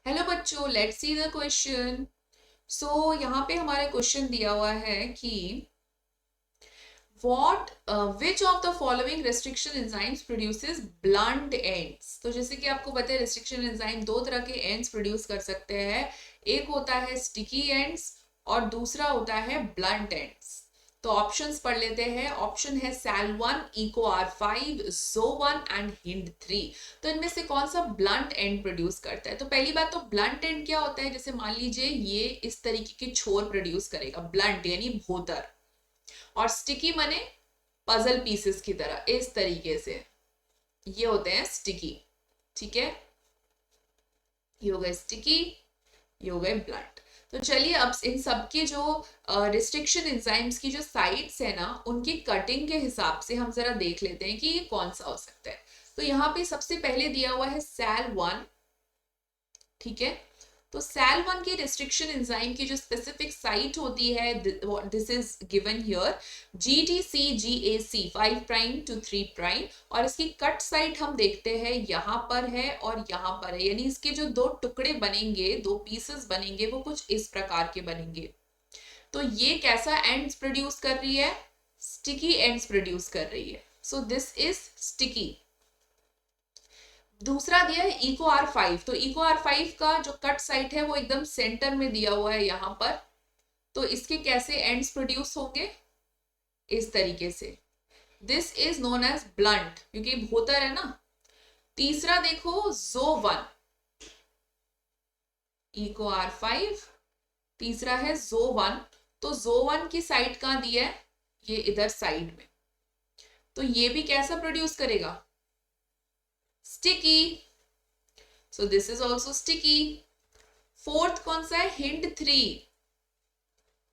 Hello बच्चों, let's see the question. सो यहाँ पे हमारे क्वेश्चन दिया हुआ है कि what which of the following restriction enzymes produces blunt ends. तो जैसे कि आपको पता है रेस्ट्रिक्शन एंजाइम दो तरह के एंड्स प्रोड्यूस कर सकते हैं। एक होता है स्टिकी एंड्स और दूसरा होता है ब्लंट एंड्स। तो ऑप्शंस पढ़ लेते हैं। ऑप्शन है SAL1, EcoR5, ZO1 and HIND3। तो इनमें से कौन सा ब्लंट एंड प्रोड्यूस करता है? तो पहली बात तो ब्लंट एंड क्या होता है, जैसे मान लीजिए ये इस तरीके के छोर प्रोड्यूस करेगा, ब्लंट यानी भोतर। और स्टिकी माने पजल पीसेस की तरह इस तरीके से, ये होते हैं स्टिकी। ठीक है, ये हो गए स्टिकी, ये हो गए ब्लंट। तो चलिए अब इन सब की जो रिस्ट्रिक्शन एंजाइम्स की जो साइट्स है ना, उनकी कटिंग के हिसाब से हम जरा देख लेते हैं कि ये कौन सा हो सकता है। तो यहाँ पे सबसे पहले दिया हुआ है SAL1। ठीक है, तो SAL1 की रिस्ट्रिक्शन एंजाइम की जो स्पेसिफिक साइट होती है, this is given here, GTCGAC 5 prime to 3 prime. और इसकी कट साइट हम देखते हैं यहाँ पर है और यहाँ पर है, यानी इसके जो दो टुकड़े बनेंगे, दो पीसेस बनेंगे, वो कुछ इस प्रकार के बनेंगे। तो ये कैसा एंड्स प्रोड्यूस कर रही है? स्टिकी एंड्स प्रोड्यूस कर रही है। So this is sticky. दूसरा दिया है EcoR5। तो EcoR5 का जो कट साइट है वो एकदम सेंटर में दिया हुआ है यहाँ पर। तो इसके कैसे एंड्स प्रोड्यूस होंगे? इस तरीके से। This is known as blunt, क्योंकि भोतर है ना। तीसरा देखो ZO1, EcoR5, तीसरा है ZO1। तो ZO1 की साइड कहाँ दी है? ये इधर साइड में। तो ये भी कैसा प्रोड्यूस करेगा? Sticky. So this is also sticky. Fourth कौन सा है? HIND3।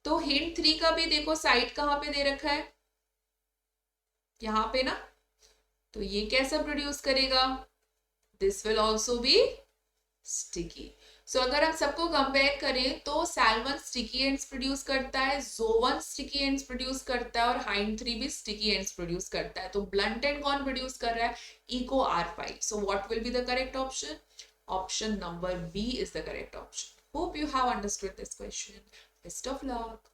तो HIND3 का भी देखो साइट कहां पे दे रखा है? यहां पे ना। तो ये कैसा प्रोड्यूस करेगा? This will also be sticky. So अगर हम सबको कंपेयर करें तो SAL1 स्टिकी एंड्स प्रोड्यूस करता है, ZO1 स्टिकी एंड्स प्रोड्यूस करता है और HIND3 भी स्टिकी एंड्स प्रोड्यूस करता है। तो ब्लंट एंड कौन प्रोड्यूस कर रहा है? EcoR5। So what will be the correct option? Option number B is the correct option. Hope you have understood this question. Best of luck.